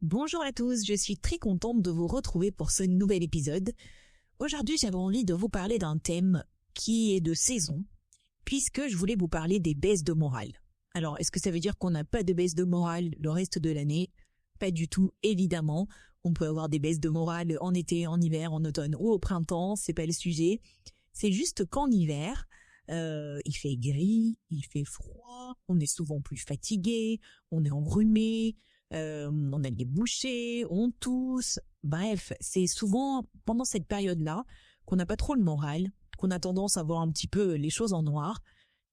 Bonjour à tous, je suis très contente de vous retrouver pour ce nouvel épisode. Aujourd'hui, j'avais envie de vous parler d'un thème qui est de saison, puisque je voulais vous parler des baisses de morale. Alors, est-ce que ça veut dire qu'on n'a pas de baisse de morale le reste de l'année? Pas du tout, évidemment. On peut avoir des baisses de morale en été, en hiver, en automne ou au printemps, c'est pas le sujet. C'est juste qu'en hiver, il fait gris, il fait froid, on est souvent plus fatigué, on est enrhumé, on a les bouchées, on tousse. Bref, c'est souvent pendant cette période-là qu'on n'a pas trop le moral, qu'on a tendance à voir un petit peu les choses en noir.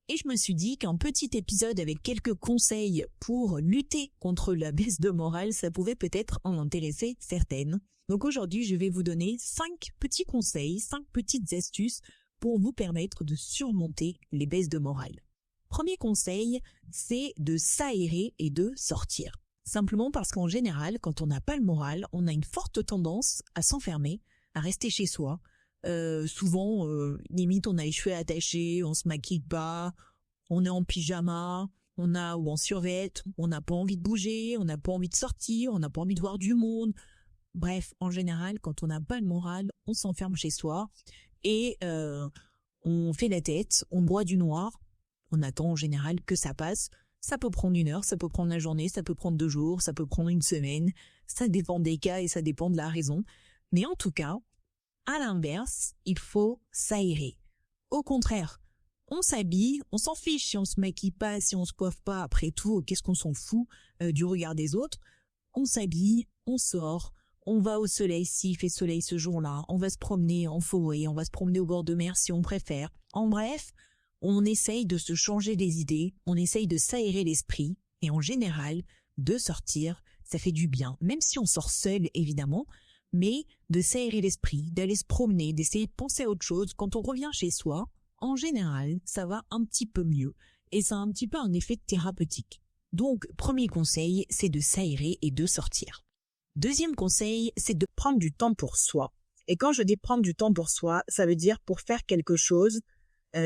Et je me suis dit qu'un petit épisode avec quelques conseils pour lutter contre la baisse de morale, ça pouvait peut-être en intéresser certaines. Donc aujourd'hui, je vais vous donner 5 petits conseils, 5 petites astuces pour vous permettre de surmonter les baisses de morale. Premier conseil, c'est de s'aérer et de sortir. Simplement parce qu'en général, quand on n'a pas le moral, on a une forte tendance à s'enfermer, à rester chez soi. Souvent, limite, on a les cheveux attachés, on se maquille pas, on est en pyjama, ou en survêt, on n'a pas envie de bouger, on n'a pas envie de sortir, on n'a pas envie de voir du monde. Bref, en général, quand on n'a pas le moral, on s'enferme chez soi et on fait la tête, on boit du noir, on attend en général que ça passe. Ça peut prendre 1 heure, ça peut prendre la journée, ça peut prendre 2 jours, ça peut prendre 1 semaine. Ça dépend des cas et ça dépend de la raison. Mais en tout cas, à l'inverse, il faut s'aérer. Au contraire, on s'habille, on s'en fiche si on se maquille pas, si on se coiffe pas. Après tout, qu'est-ce qu'on s'en fout du regard des autres? On s'habille, on sort, on va au soleil s'il fait soleil ce jour-là, on va se promener en forêt, on va se promener au bord de mer si on préfère. En bref, on essaye de se changer les idées, on essaye de s'aérer l'esprit et en général, de sortir, ça fait du bien. Même si on sort seul, évidemment, mais de s'aérer l'esprit, d'aller se promener, d'essayer de penser à autre chose. Quand on revient chez soi, en général, ça va un petit peu mieux et ça a un petit peu un effet thérapeutique. Donc, premier conseil, c'est de s'aérer et de sortir. Deuxième conseil, c'est de prendre du temps pour soi. Et quand je dis prendre du temps pour soi, ça veut dire pour faire quelque chose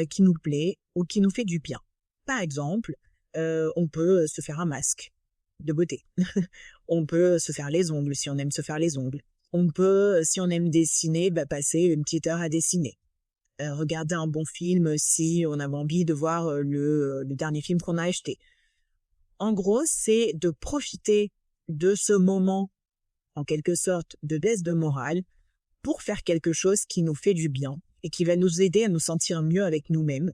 qui nous plaît ou qui nous fait du bien. Par exemple, on peut se faire un masque de beauté. On peut se faire les ongles si on aime se faire les ongles. On peut, si on aime dessiner, passer une petite heure à dessiner. Regarder un bon film si on avait envie de voir le dernier film qu'on a acheté. En gros, c'est de profiter de ce moment, en quelque sorte, de baisse de morale pour faire quelque chose qui nous fait du bien et qui va nous aider à nous sentir mieux avec nous-mêmes,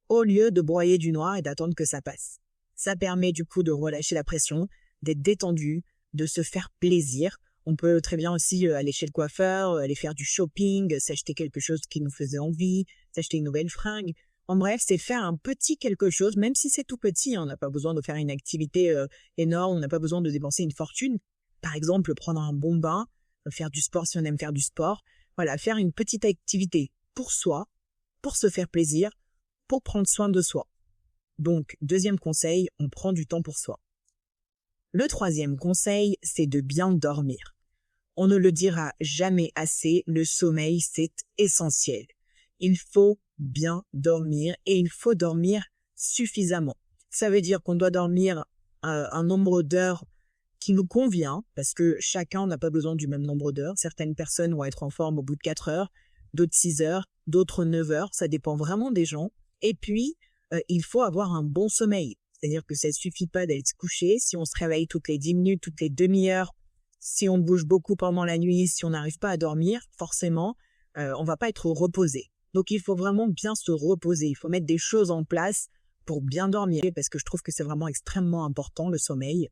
au lieu de broyer du noir et d'attendre que ça passe. Ça permet du coup de relâcher la pression, d'être détendu, de se faire plaisir. On peut très bien aussi aller chez le coiffeur, aller faire du shopping, s'acheter quelque chose qui nous faisait envie, s'acheter une nouvelle fringue. En bref, c'est faire un petit quelque chose, même si c'est tout petit, on n'a pas besoin de faire une activité énorme, on n'a pas besoin de dépenser une fortune. Par exemple, prendre un bon bain, faire du sport si on aime faire du sport. Voilà, faire une petite activité pour soi, pour se faire plaisir, pour prendre soin de soi. Donc, deuxième conseil, on prend du temps pour soi. Le troisième conseil, c'est de bien dormir. On ne le dira jamais assez, le sommeil, c'est essentiel. Il faut bien dormir et il faut dormir suffisamment. Ça veut dire qu'on doit dormir un nombre d'heures qui nous convient, parce que chacun n'a pas besoin du même nombre d'heures. Certaines personnes vont être en forme au bout de 4 heures, d'autres 6 heures, d'autres 9 heures, ça dépend vraiment des gens. Et puis, il faut avoir un bon sommeil. C'est-à-dire que ça ne suffit pas d'aller se coucher. Si on se réveille toutes les 10 minutes, toutes les demi-heures, si on bouge beaucoup pendant la nuit, si on n'arrive pas à dormir, forcément, on va pas être reposé. Donc, il faut vraiment bien se reposer. Il faut mettre des choses en place pour bien dormir, parce que je trouve que c'est vraiment extrêmement important, le sommeil.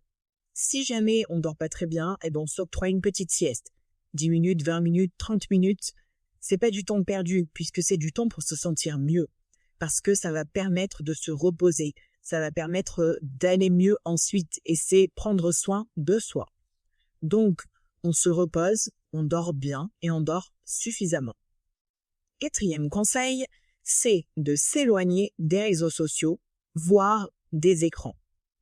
Si jamais on dort pas très bien, on s'octroie une petite sieste. 10 minutes, 20 minutes, 30 minutes. C'est pas du temps perdu, puisque c'est du temps pour se sentir mieux. Parce que ça va permettre de se reposer. Ça va permettre d'aller mieux ensuite. Et c'est prendre soin de soi. Donc, on se repose, on dort bien et on dort suffisamment. Quatrième conseil, c'est de s'éloigner des réseaux sociaux, voire des écrans.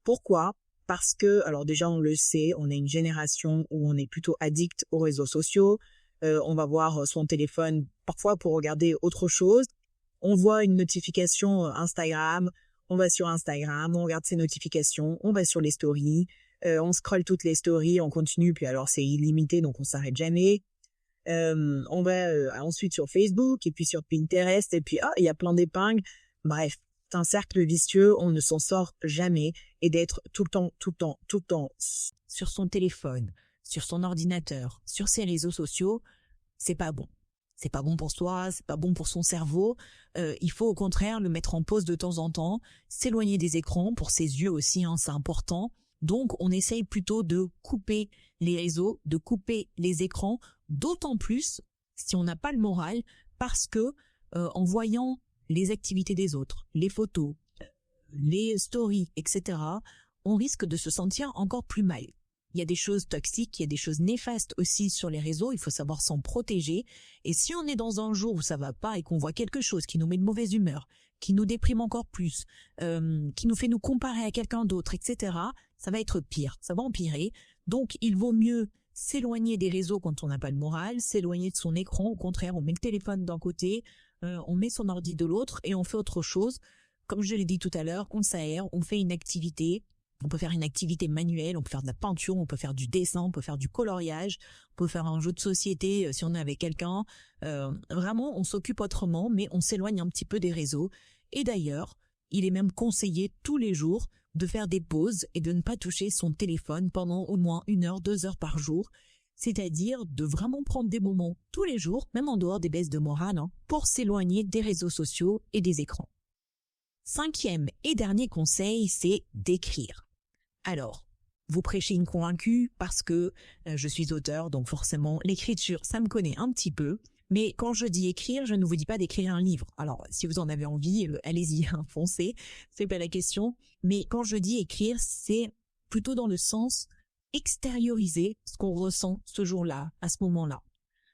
Pourquoi ? Parce que, alors déjà on le sait, on est une génération où on est plutôt addict aux réseaux sociaux. On va voir son téléphone parfois pour regarder autre chose. On voit une notification Instagram, on va sur Instagram, on regarde ses notifications, on va sur les stories. On scrolle toutes les stories, on continue, puis alors c'est illimité, donc on s'arrête jamais. On va ensuite sur Facebook, et puis sur Pinterest, et puis il y a plein d'épingles. Bref, c'est un cercle vicieux, on ne s'en sort jamais. Et d'être tout le temps sur son téléphone, sur son ordinateur, sur ses réseaux sociaux, c'est pas bon. C'est pas bon pour soi, c'est pas bon pour son cerveau. Il faut au contraire le mettre en pause de temps en temps, s'éloigner des écrans, pour ses yeux aussi, c'est important. Donc on essaye plutôt de couper les réseaux, de couper les écrans, d'autant plus si on n'a pas le moral, parce que en voyant les activités des autres, les photos, les stories, etc., on risque de se sentir encore plus mal. Il y a des choses toxiques, il y a des choses néfastes aussi sur les réseaux, il faut savoir s'en protéger. Et si on est dans un jour où ça va pas et qu'on voit quelque chose qui nous met de mauvaise humeur, qui nous déprime encore plus, qui nous fait nous comparer à quelqu'un d'autre, etc., ça va être pire, ça va empirer. Donc il vaut mieux s'éloigner des réseaux quand on n'a pas le moral, s'éloigner de son écran. Au contraire, on met le téléphone d'un côté, on met son ordi de l'autre et on fait autre chose. Comme je l'ai dit tout à l'heure, on s'aère, on fait une activité. On peut faire une activité manuelle, on peut faire de la peinture, on peut faire du dessin, on peut faire du coloriage, on peut faire un jeu de société si on est avec quelqu'un. Vraiment, on s'occupe autrement, mais on s'éloigne un petit peu des réseaux. Et d'ailleurs, il est même conseillé tous les jours de faire des pauses et de ne pas toucher son téléphone pendant au moins 1 heure, 2 heures par jour. C'est-à-dire de vraiment prendre des moments tous les jours, même en dehors des baisses de morale, pour s'éloigner des réseaux sociaux et des écrans. 5e et dernier conseil, c'est d'écrire. Alors, vous prêchez une convaincue parce que je suis auteur, donc forcément l'écriture, ça me connaît un petit peu. Mais quand je dis écrire, je ne vous dis pas d'écrire un livre. Alors, si vous en avez envie, allez-y, foncez, c'est pas la question. Mais quand je dis écrire, c'est plutôt dans le sens extérioriser ce qu'on ressent ce jour-là, à ce moment-là.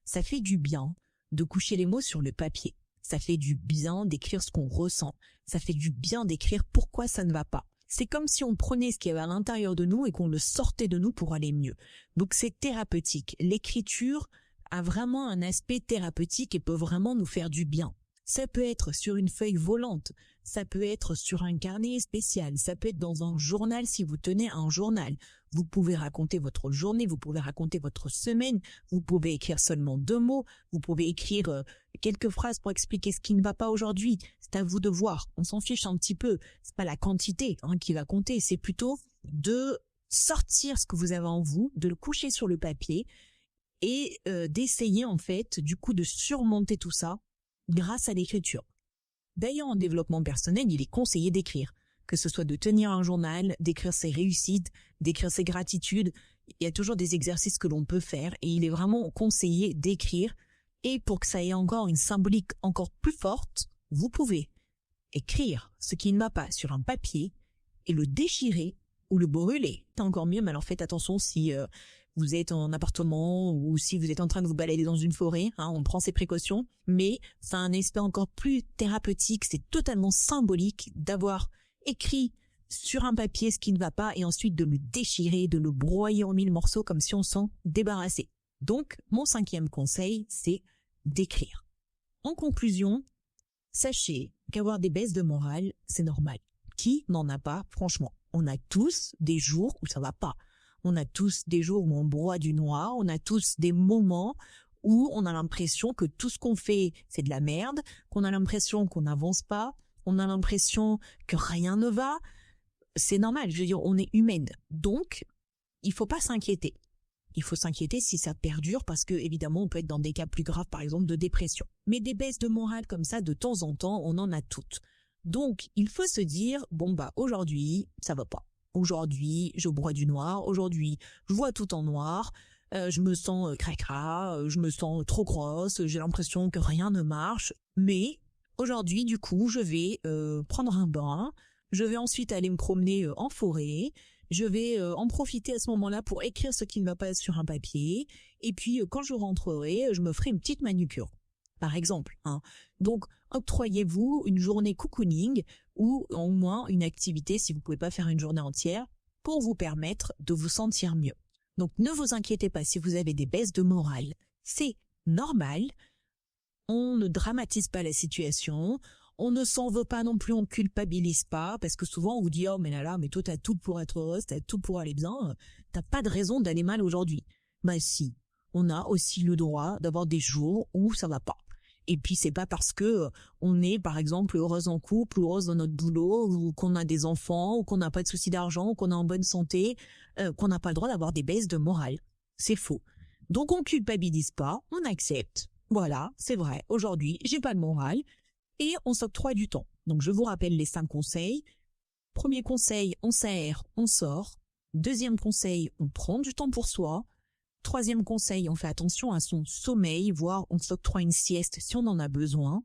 Ça fait du bien de coucher les mots sur le papier. Ça fait du bien d'écrire ce qu'on ressent. Ça fait du bien d'écrire pourquoi ça ne va pas. C'est comme si on prenait ce qu'il y avait à l'intérieur de nous et qu'on le sortait de nous pour aller mieux. Donc c'est thérapeutique. L'écriture a vraiment un aspect thérapeutique et peut vraiment nous faire du bien. Ça peut être sur une feuille volante, ça peut être sur un carnet spécial, ça peut être dans un journal si vous tenez un journal. Vous pouvez raconter votre journée, vous pouvez raconter votre semaine, vous pouvez écrire seulement 2 mots, vous pouvez écrire quelques phrases pour expliquer ce qui ne va pas aujourd'hui. C'est à vous de voir, on s'en fiche un petit peu. C'est pas la quantité qui va compter, c'est plutôt de sortir ce que vous avez en vous, de le coucher sur le papier et d'essayer en fait du coup de surmonter tout ça grâce à l'écriture. D'ailleurs, en développement personnel, il est conseillé d'écrire, que ce soit de tenir un journal, d'écrire ses réussites, d'écrire ses gratitudes. Il y a toujours des exercices que l'on peut faire et il est vraiment conseillé d'écrire. Et pour que ça ait encore une symbolique encore plus forte, vous pouvez écrire ce qui ne va pas sur un papier et le déchirer ou le brûler. C'est encore mieux, mais alors faites attention si vous êtes en appartement ou si vous êtes en train de vous balader dans une forêt, on prend ses précautions, mais c'est un aspect encore plus thérapeutique, c'est totalement symbolique d'avoir écrit sur un papier ce qui ne va pas et ensuite de le déchirer, de le broyer en 1000 morceaux comme si on s'en débarrassait. Donc, mon 5e conseil, c'est d'écrire. En conclusion, sachez qu'avoir des baisses de morale, c'est normal. Qui n'en a pas, franchement? On a tous des jours où ça va pas. On a tous des jours où on broie du noir, on a tous des moments où on a l'impression que tout ce qu'on fait, c'est de la merde, qu'on a l'impression qu'on n'avance pas, on a l'impression que rien ne va. C'est normal, je veux dire, on est humaine. Donc, il faut pas s'inquiéter. Il faut s'inquiéter si ça perdure parce que, évidemment, on peut être dans des cas plus graves, par exemple, de dépression. Mais des baisses de morale comme ça, de temps en temps, on en a toutes. Donc, il faut se dire, aujourd'hui, ça va pas. Aujourd'hui, je broie du noir. Aujourd'hui, je vois tout en noir. Je me sens cracra, je me sens trop grosse, j'ai l'impression que rien ne marche. Mais aujourd'hui, du coup, je vais prendre un bain. Je vais ensuite aller me promener en forêt. Je vais en profiter à ce moment-là pour écrire ce qui ne va pas sur un papier. Et puis, quand je rentrerai, je me ferai une petite manucure, par exemple. Donc, octroyez-vous une journée cocooning ou au moins une activité, si vous ne pouvez pas faire une journée entière, pour vous permettre de vous sentir mieux. Donc, ne vous inquiétez pas si vous avez des baisses de morale. C'est normal. On ne dramatise pas la situation. On ne s'en veut pas non plus, on culpabilise pas, parce que souvent on vous dit « Oh mais là, mais toi t'as tout pour être heureuse, t'as tout pour aller bien, t'as pas de raison d'aller mal aujourd'hui. » Ben si, on a aussi le droit d'avoir des jours où ça va pas. Et puis c'est pas parce que on est par exemple heureuse en couple, ou heureuse dans notre boulot, ou qu'on a des enfants, ou qu'on n'a pas de soucis d'argent, ou qu'on est en bonne santé, qu'on n'a pas le droit d'avoir des baisses de morale. C'est faux. Donc on culpabilise pas, on accepte. Voilà, c'est vrai, aujourd'hui j'ai pas de morale, et on s'octroie du temps. Donc je vous rappelle les 5 conseils. Premier conseil, on s'aère, on sort. Deuxième conseil, on prend du temps pour soi. Troisième conseil, on fait attention à son sommeil, voire on s'octroie une sieste si on en a besoin.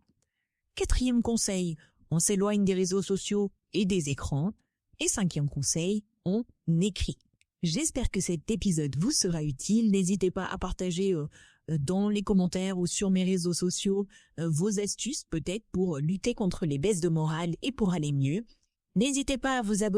Quatrième conseil, on s'éloigne des réseaux sociaux et des écrans. Et cinquième conseil, on écrit. J'espère que cet épisode vous sera utile. N'hésitez pas à partager dans les commentaires ou sur mes réseaux sociaux vos astuces peut-être pour lutter contre les baisses de morale et pour aller mieux. N'hésitez pas à vous abonner